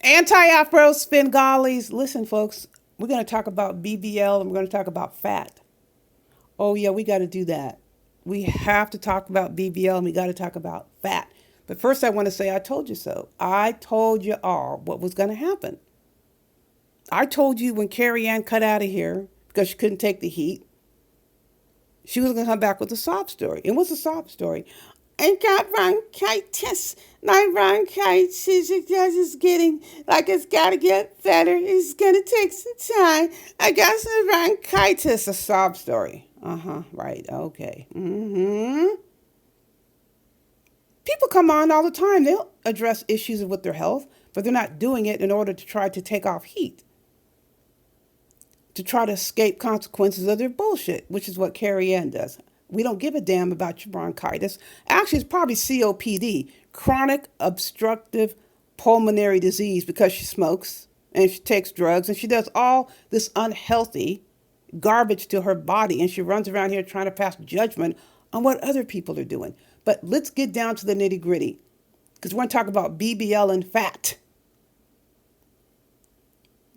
Anti-Afro Svengalis. Listen, folks, we're going to talk about BBL and we're going to talk about fat. Oh, yeah, we got to do that. We have to talk about BBL and we got to talk about fat. But first, I want to say I told you so. I told you all what was going to happen. I told you when Carrie Ann cut out of here because she couldn't take the heat, she was going to come back with a sob story. And what's a sob story? I got bronchitis. My bronchitis is getting like it's got to get better. It's going to take some time. I got some bronchitis. A sob story. Right. Okay. People come on all the time. They'll address issues with their health, but they're not doing it in order to try to take off heat, to try to escape consequences of their bullshit, which is what Carrie Ann does. We don't give a damn about your bronchitis. Actually, it's probably COPD, chronic obstructive pulmonary disease, because she smokes and she takes drugs and she does all this unhealthy garbage to her body, and she runs around here trying to pass judgment on what other people are doing. But let's get down to the nitty gritty, because we're going to talk about BBL and fat.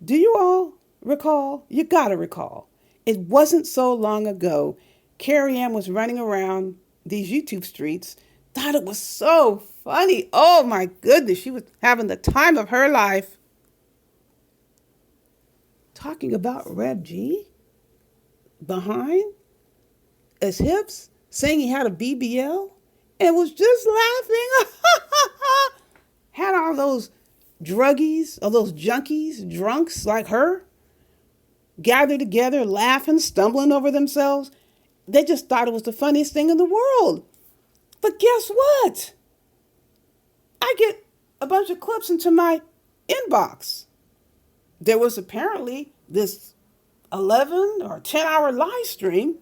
Do you all recall? You got to recall. It wasn't so long ago Carrie Ann was running around these YouTube streets, thought it was so funny. Oh my goodness, she was having the time of her life. Talking about Reb G behind his hips, saying he had a BBL and was just laughing. Had all those druggies, all those junkies, drunks like her, gathered together, laughing, stumbling over themselves. They just thought it was the funniest thing in the world. But guess what? I get a bunch of clips into my inbox. There was apparently this 11 or 10-hour live stream.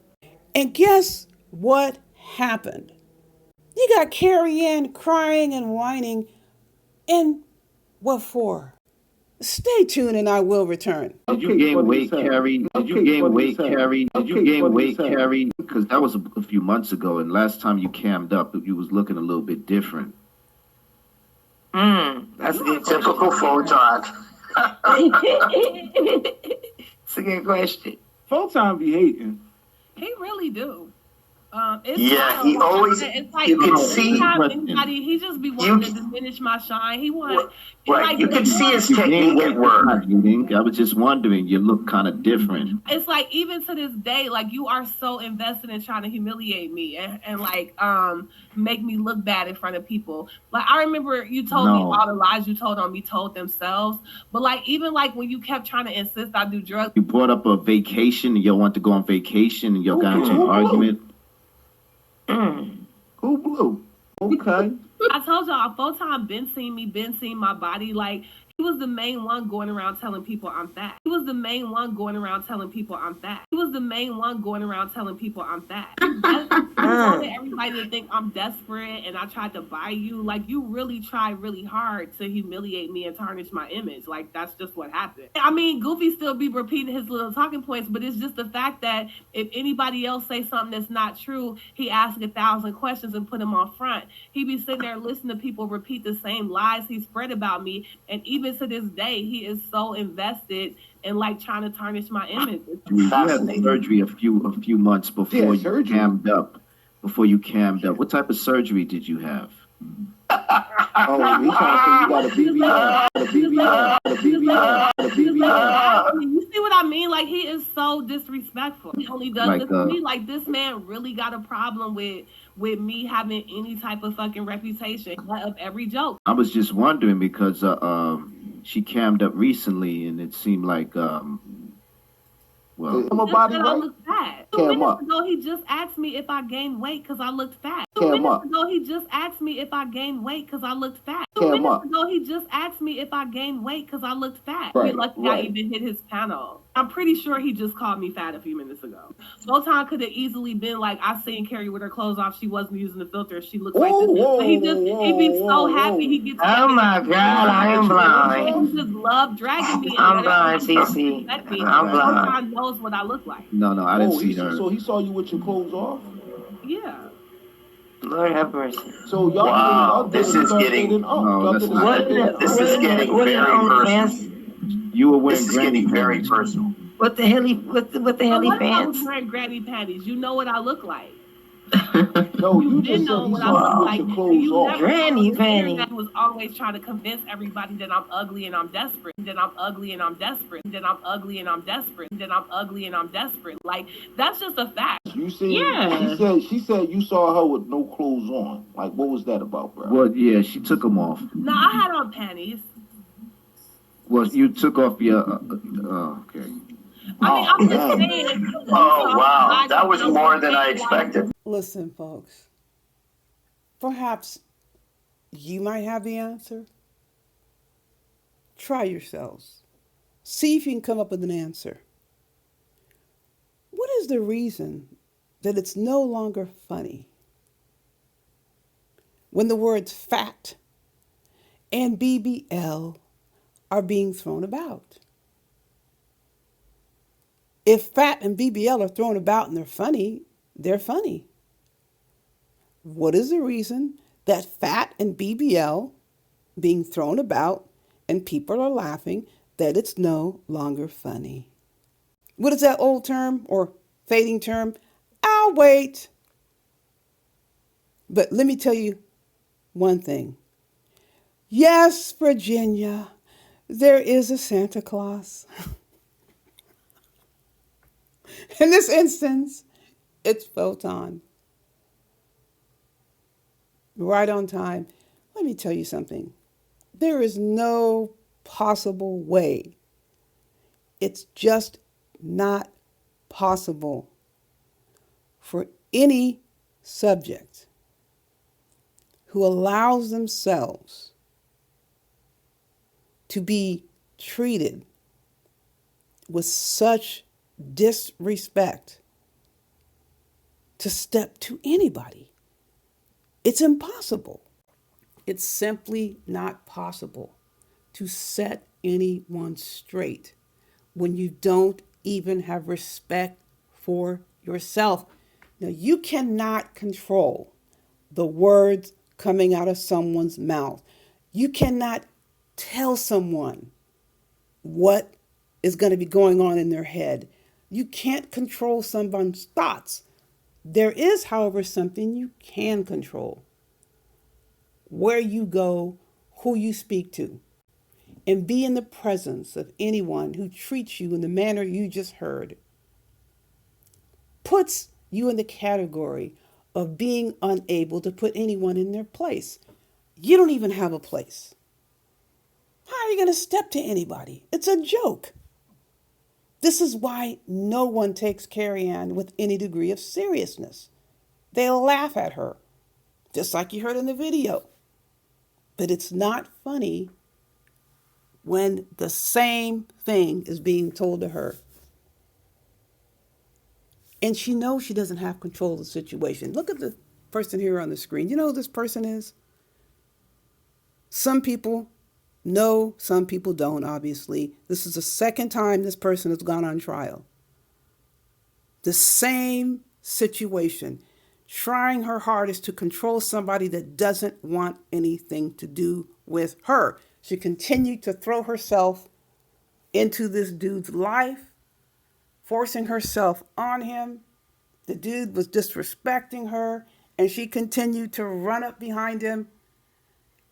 And guess what happened? You got Carrie Ann crying and whining. And what for? Stay tuned and I will return. Did you gain weight, Carrie? Did you gain weight, Carrie? Did you gain weight, Carrie? Because that was a few months ago, and last time you cammed up, you was looking a little bit different. That's a typical Photon. It's a good question. Photon be hating. He really do. Yeah, he always. It's like, you can see. He just be wanting to diminish my shine. He want. Right, like, you can see his technique at work. I was just wondering, you look kind of different. It's like, even to this day, like, you are so invested in trying to humiliate me and like make me look bad in front of people. Like, I remember you told me all the lies you told on me told themselves. But like, even like when you kept trying to insist I do drugs. You brought up a vacation and y'all want to go on vacation and y'all got into an argument. Who blew? Okay. I told y'all, Photon been seeing my body. Like, he was the main one going around telling people I'm fat. He was the main one going around telling people I'm fat. He was the main one going around telling people I'm fat. I wanted everybody to think I'm desperate and I tried to buy you. Like, you really tried really hard to humiliate me and tarnish my image. Like, that's just what happened. I mean, Goofy still be repeating his little talking points, but it's just the fact that if anybody else say something that's not true, he asks 1,000 questions and put them on front. He be sitting there listening to people repeat the same lies he spread about me, and even to this day, he is so invested in like trying to tarnish my image. You had surgery a few months before you cammed up. Before you cammed up, what type of surgery did you have? Oh, we trying to say you got a BBL. You see what I mean? Like, he is so disrespectful. He only does this to me. Like, this man really got a problem with me having any type of fucking reputation of every joke. I was just wondering because she cammed up recently and it seemed like well, I'm a body I look fat. 2 minutes ago, he just asked me if I gained weight because I looked fat. 2 minutes ago, he just asked me if I gained weight because I looked fat. 2 minutes ago, he just asked me if I gained weight because I looked fat. Right, lucky I even hit his panel. I'm pretty sure he just called me fat a few minutes ago. Photon could have easily been like, I seen Carrie with her clothes off. She wasn't using the filter. She looked like this. But he be so happy. He gets. Oh my God, I am blind. He just love dragging me. I'm blind, CC. I'm blind. Photon knows what I look like. No, I didn't see her. So he saw you with your clothes off? Yeah. Lord have mercy. So y'all Wow, did this is getting No, that's not- this is getting very personal. You were wearing This is getting very personal. What the hell he what the hell he What if I pants? was wearing granny panties? You know what I look like. No, you didn't just said know he what I saw look you with like. your clothes You off. never Granny the panties. internet was always trying to convince everybody that I'm ugly and I'm desperate. That I'm ugly and I'm desperate. That I'm ugly and I'm desperate. That I'm ugly and I'm desperate. Like, that's just a fact. You said Yeah. she said you saw her with no clothes on. Like, what was that about, bro? Well, yeah, she took them off. No, I had on panties. Well, you took off your. Okay. I mean, I'm just saying. Oh wow, that was more than I expected. Listen, folks. Perhaps you might have the answer. Try yourselves. See if you can come up with an answer. What is the reason that it's no longer funny when the words fat and BBL are being thrown about? If fat and BBL are thrown about and they're funny, they're funny. What is the reason that fat and BBL being thrown about and people are laughing that it's no longer funny? What is that old term or fading term? I'll wait. But let me tell you one thing. Yes, Virginia, there is a Santa Claus. In this instance, it's Photon. Right on time. Let me tell you something. There is no possible way. It's just not possible for any subject who allows themselves to be treated with such disrespect to step to anybody. It's impossible. It's simply not possible to set anyone straight when you don't even have respect for yourself. Now, you cannot control the words coming out of someone's mouth. You cannot tell someone what is going to be going on in their head. You can't control someone's thoughts. There is, however, something you can control. Where you go, who you speak to, and be in the presence of anyone who treats you in the manner you just heard. Puts you in the category of being unable to put anyone in their place. You don't even have a place. How are you going to step to anybody? It's a joke. This is why no one takes Carrie Ann with any degree of seriousness. They laugh at her, just like you heard in the video. But it's not funny when the same thing is being told to her. And she knows she doesn't have control of the situation. Look at the person here on the screen. You know who this person is? Some people know, some people don't, obviously. This is the second time this person has gone on trial. The same situation, trying her hardest to control somebody that doesn't want anything to do with her. She continued to throw herself into this dude's life, forcing herself on him. The dude was disrespecting her, and she continued to run up behind him,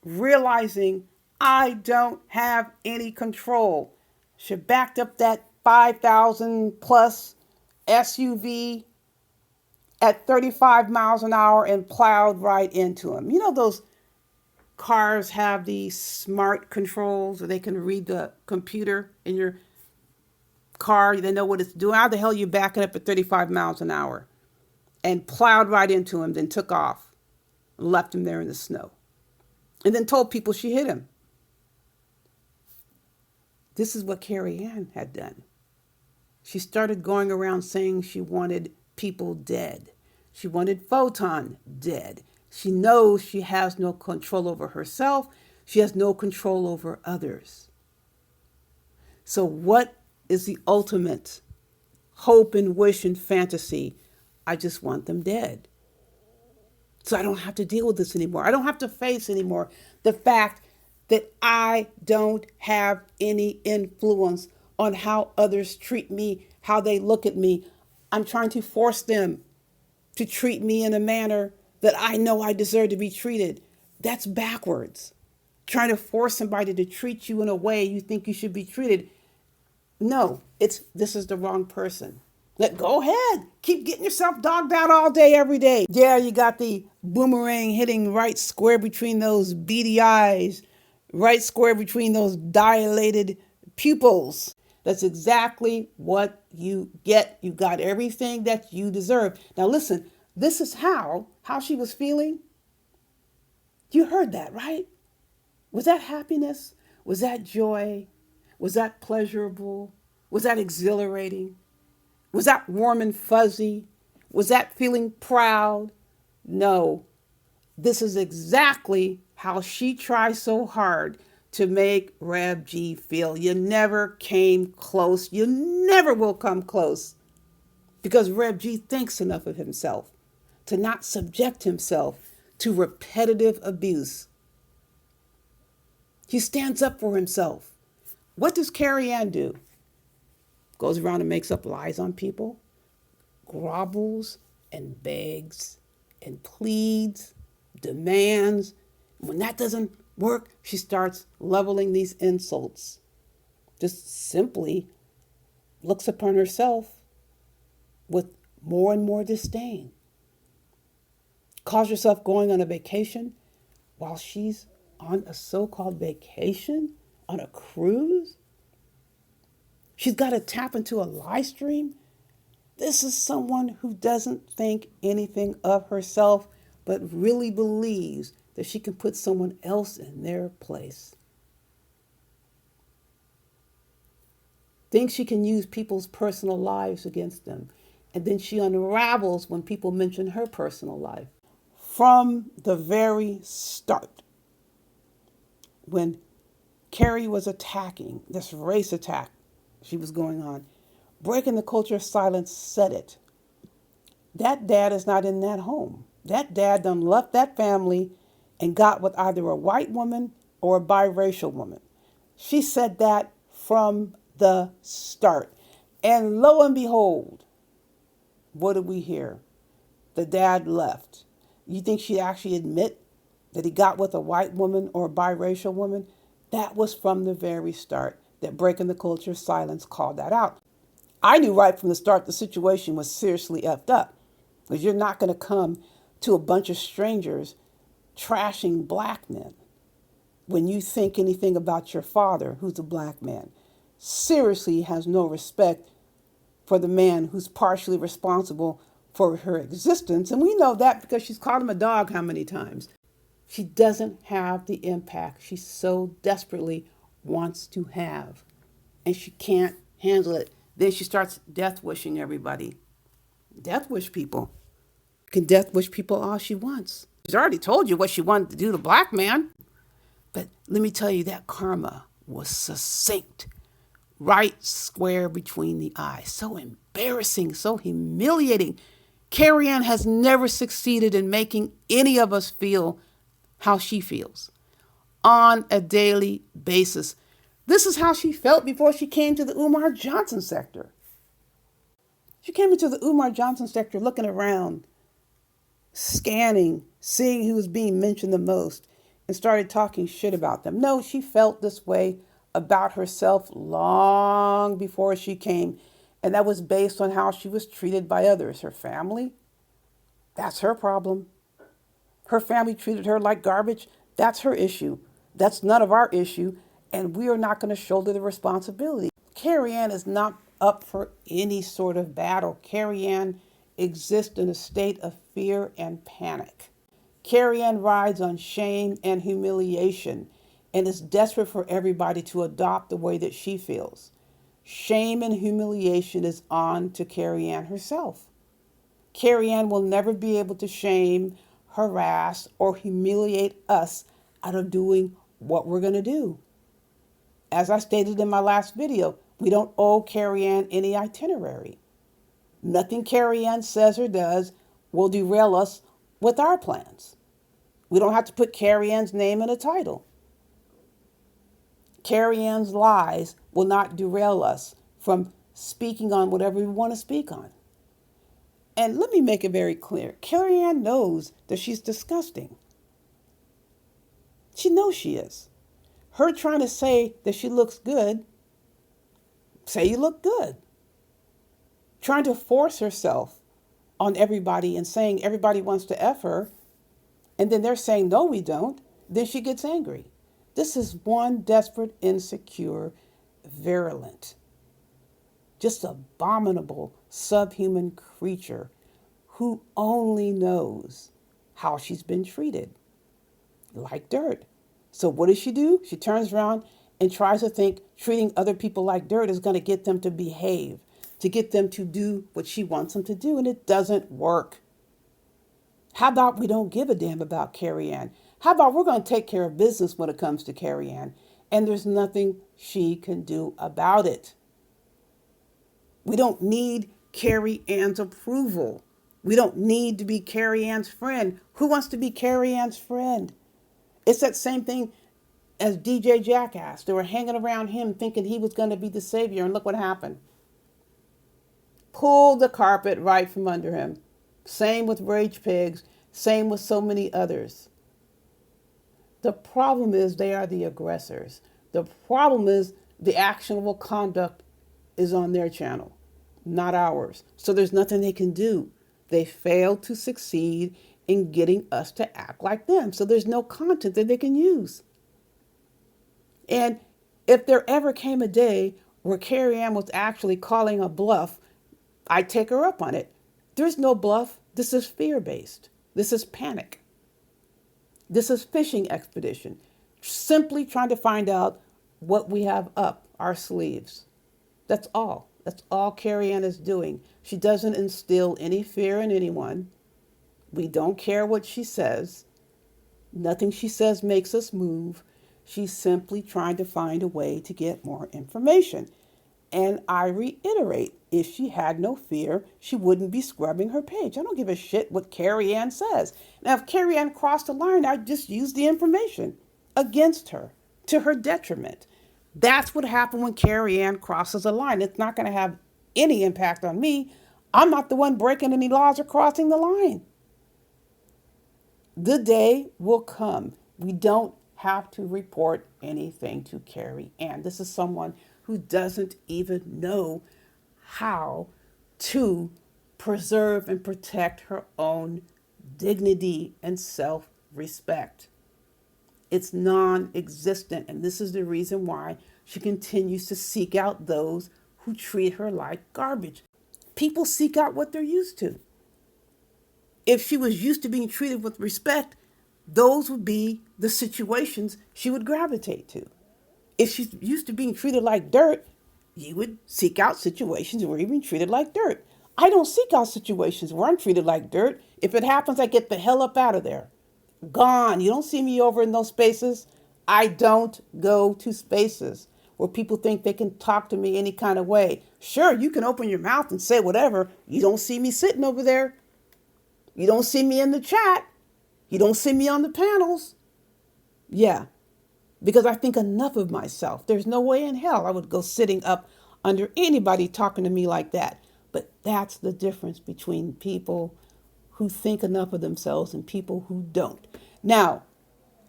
realizing, I don't have any control. She backed up that 5,000 plus SUV at 35 miles an hour and plowed right into him. You know those cars have these smart controls where they can read the computer in your car. They know what it's doing. How the hell are you backing up at 35 miles an hour? And plowed right into him, then took off and left him there in the snow. And then told people she hit him. This is what Carrie Ann had done. She started going around saying she wanted people dead. She wanted Photon dead. She knows she has no control over herself. She has no control over others. So what is the ultimate hope and wish and fantasy? I just want them dead. So I don't have to deal with this anymore. I don't have to face anymore the fact that I don't have any influence on how others treat me, how they look at me. I'm trying to force them to treat me in a manner that I know I deserve to be treated. That's backwards. Trying to force somebody to treat you in a way you think you should be treated. No, this is the wrong person. Go ahead. Keep getting yourself dogged out all day, every day. Yeah, you got the boomerang hitting right square between those beady eyes, right square between those dilated pupils. That's exactly what you get. You got everything that you deserve. Now listen, this is how she was feeling. You heard that, right? Was that happiness? Was that joy? Was that pleasurable? Was that exhilarating? Was that warm and fuzzy? Was that feeling proud? No. This is exactly how she tries so hard to make Reb G feel. You never came close. You never will come close. Because Reb G thinks enough of himself to not subject himself to repetitive abuse. He stands up for himself. What does Carrie Ann do? Goes around and makes up lies on people, grovells and begs and pleads, demands. When that doesn't work, she starts leveling these insults. Just simply looks upon herself with more and more disdain. Calls herself going on a vacation while she's on a so-called vacation on a cruise. She's got to tap into a live stream. This is someone who doesn't think anything of herself, but really believes that she can put someone else in their place. Thinks she can use people's personal lives against them. And then she unravels when people mention her personal life. From the very start, when Carrie was attacking, this race attack she was going on, breaking the culture of silence said it. That dad is not in that home. That dad done left that family and got with either a white woman or a biracial woman. She said that from the start. And lo and behold, what did we hear? The dad left. You think she'd actually admit that he got with a white woman or a biracial woman? That was from the very start that Breaking the Culture of Silence called that out. I knew right from the start the situation was seriously effed up. Because you're not going to come to a bunch of strangers trashing black men when you think anything about your father, who's a black man. Seriously has no respect for the man who's partially responsible for her existence. And we know that because she's called him a dog how many times? She doesn't have the impact she so desperately wants to have. And she can't handle it. Then she starts death wishing everybody. Death wish people. Can death wish people all she wants. She's already told you what she wanted to do to black man. But let me tell you, that karma was succinct. Right square between the eyes. So embarrassing, so humiliating. Carrie Ann has never succeeded in making any of us feel how she feels on a daily basis. This is how she felt before she came to the Umar Johnson sector. She came into the Umar Johnson sector looking around, scanning, seeing who was being mentioned the most, and started talking shit about them. No, she felt this way about herself long before she came, and that was based on how she was treated by others. Her family, that's her problem. Her family treated her like garbage. That's her issue. That's none of our issue, and we are not going to shoulder the responsibility. Carrie Ann is not up for any sort of battle. Carrie Ann exists in a state of fear and panic. Carrie Ann rides on shame and humiliation and is desperate for everybody to adopt the way that she feels. Shame and humiliation is on to Carrie Ann herself. Carrie Ann will never be able to shame, harass, or humiliate us out of doing what we're going to do. As I stated in my last video, we don't owe Carrie Ann any itinerary. Nothing Carrie Ann says or does will derail us with our plans. We don't have to put Carrie Ann's name in a title. Carrie Ann's lies will not derail us from speaking on whatever we want to speak on. And let me make it very clear. Carrie Ann knows that she's disgusting. She knows she is. Her trying to say that she looks good, say you look good. Trying to force herself on everybody and saying everybody wants to F her, and then they're saying, no, we don't, then she gets angry. This is one desperate, insecure, virulent, just abominable, subhuman creature who only knows how she's been treated, like dirt. So what does she do? She turns around and tries to think treating other people like dirt is going to get them to behave, to get them to do what she wants them to do, and it doesn't work. How about we don't give a damn about Carrie Ann? How about we're going to take care of business when it comes to Carrie Ann, and there's nothing she can do about it. We don't need Carrie Ann's approval. We don't need to be Carrie Ann's friend. Who wants to be Carrie Ann's friend? It's that same thing as DJ Jackass. They were hanging around him thinking he was going to be the savior, and look what happened. Pulled the carpet right from under him. Same with Rage Pigs. Same with so many others. The problem is they are the aggressors. The problem is the actionable conduct is on their channel, not ours. So there's nothing they can do. They failed to succeed in getting us to act like them. So there's no content that they can use. And if there ever came a day where Carrie Ann was actually calling a bluff, I'd take her up on it. There's no bluff. This is fear-based. This is panic. This is fishing expedition. Simply trying to find out what we have up our sleeves. That's all. That's all Carrie Ann is doing. She doesn't instill any fear in anyone. We don't care what she says. Nothing she says makes us move. She's simply trying to find a way to get more information. And I reiterate, if she had no fear, she wouldn't be scrubbing her page. I don't give a shit what Carrie Ann says. Now, if Carrie Ann crossed the line, I'd just use the information against her, to her detriment. That's what happened when Carrie Ann crosses a line. It's not going to have any impact on me. I'm not the one breaking any laws or crossing the line. The day will come. We don't have to report anything to Carrie Ann. This is someone who doesn't even know how to preserve and protect her own dignity and self-respect. It's non-existent, and this is the reason why she continues to seek out those who treat her like garbage. People seek out what they're used to. If she was used to being treated with respect, those would be the situations she would gravitate to. If she's used to being treated like dirt, you would seek out situations where you're being treated like dirt. I don't seek out situations where I'm treated like dirt. If it happens, I get the hell up out of there. Gone. You don't see me over in those spaces. I don't go to spaces where people think they can talk to me any kind of way. Sure, you can open your mouth and say whatever. You don't see me sitting over there. You don't see me in the chat. You don't see me on the panels. Yeah, because I think enough of myself. There's no way in hell I would go sitting up under anybody talking to me like that. But that's the difference between people who think enough of themselves and people who don't. Now,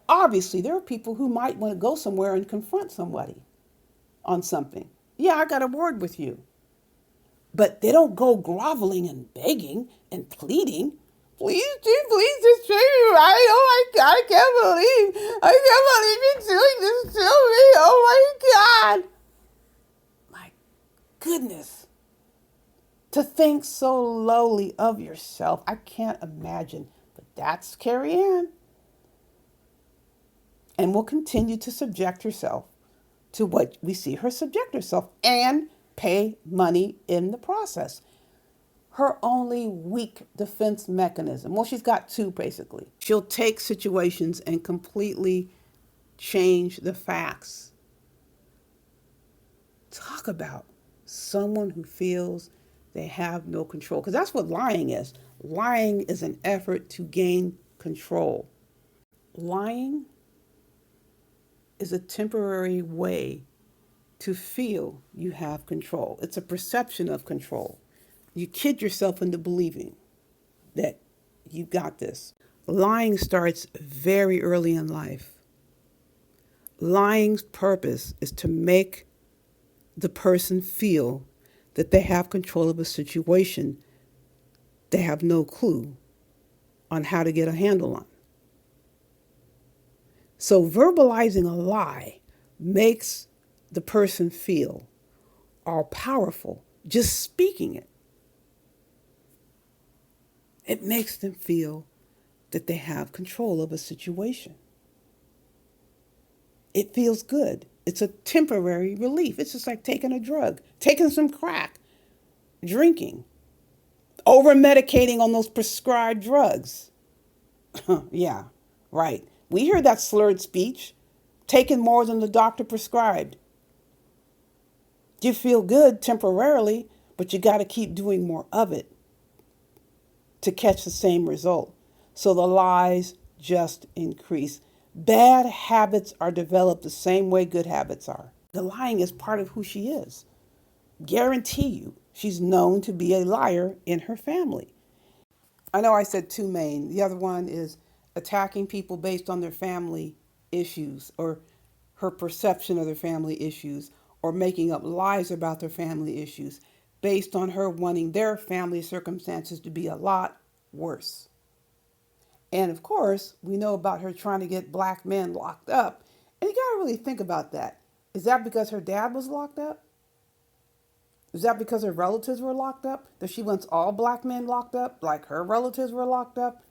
obviously, there are people who might want to go somewhere and confront somebody on something. Yeah, I got a word with you. But they don't go groveling and begging and pleading. Please just treat me right. Oh my God, I can't believe you're doing this to me. Oh my God. My goodness. To think so lowly of yourself, I can't imagine. But that's Carrie Ann. And will continue to subject herself to what we see her subject herself and pay money in the process. Her only weak defense mechanism, well, she's got two basically. She'll take situations and completely change the facts. Talk about someone who feels they have no control. Because that's what lying is. Lying is an effort to gain control. Lying is a temporary way to feel you have control. It's a perception of control. You kid yourself into believing that you got this. Lying starts very early in life. Lying's purpose is to make the person feel that they have control of a situation they have no clue on how to get a handle on. So verbalizing a lie makes the person feel all powerful. Just speaking it. It makes them feel that they have control of a situation. It feels good. It's a temporary relief. It's just like taking a drug, taking some crack, drinking, over medicating on those prescribed drugs. Yeah, right. We hear that slurred speech, taking more than the doctor prescribed. You feel good temporarily, but you got to keep doing more of it to catch the same result. So the lies just increase. Bad habits are developed the same way good habits are. The lying is part of who she is. Guarantee you, she's known to be a liar in her family. I know I said two main. The other one is attacking people based on their family issues or her perception of their family issues, or making up lies about their family issues based on her wanting their family circumstances to be a lot worse. And of course, we know about her trying to get black men locked up. And you got to really think about that. Is that because her dad was locked up? Is that because her relatives were locked up? Does she wants all black men locked up like her relatives were locked up?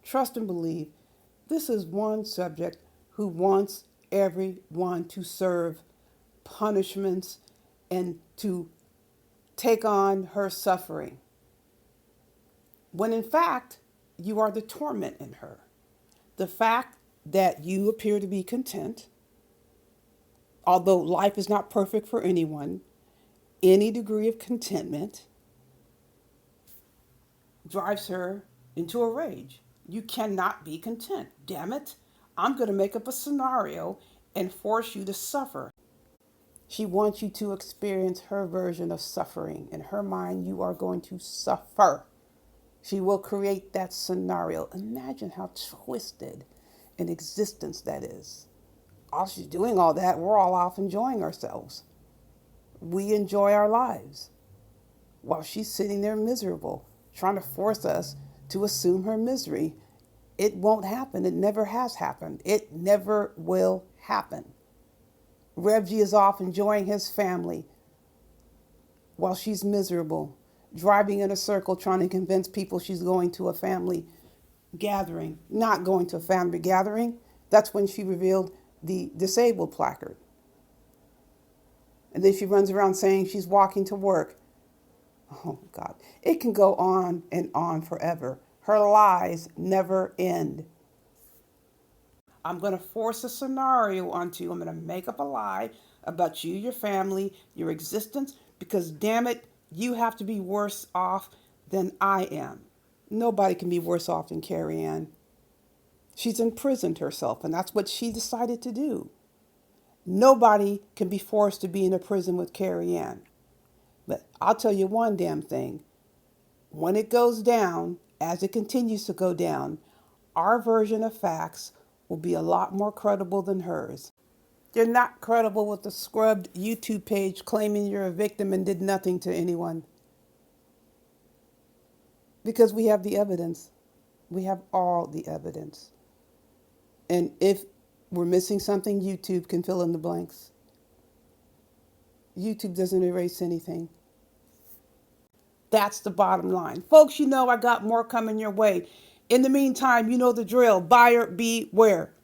Trust and believe, this is one subject who wants everyone to serve punishments and to take on her suffering. When in fact, you are the torment in her. The fact that you appear to be content, although life is not perfect for anyone, any degree of contentment drives her into a rage. You cannot be content. Damn it. I'm going to make up a scenario and force you to suffer. She wants you to experience her version of suffering. In her mind, you are going to suffer. She will create that scenario. Imagine how twisted an existence that is. While she's doing all that, we're all off enjoying ourselves. We enjoy our lives while she's sitting there miserable, trying to force us to assume her misery. It won't happen. It never has happened. It never will happen. Reggie is off enjoying his family while she's miserable, driving in a circle trying to convince people she's going to a family gathering. Not going to a family gathering. That's when she revealed the disabled placard. And then she runs around saying she's walking to work. Oh, God. It can go on and on forever. Her lies never end. I'm going to force a scenario onto you. I'm going to make up a lie about you, your family, your existence, because damn it, you have to be worse off than I am. Nobody can be worse off than Carrie Ann. She's imprisoned herself, and that's what she decided to do. Nobody can be forced to be in a prison with Carrie Ann. But I'll tell you one damn thing. When it goes down, as it continues to go down, our version of facts will be a lot more credible than hers. You're not credible with a scrubbed YouTube page claiming you're a victim and did nothing to anyone. Because we have the evidence. We have all the evidence. And if we're missing something, YouTube can fill in the blanks. YouTube doesn't erase anything. That's the bottom line. Folks, you know I got more coming your way. In the meantime, you know the drill. Buyer beware.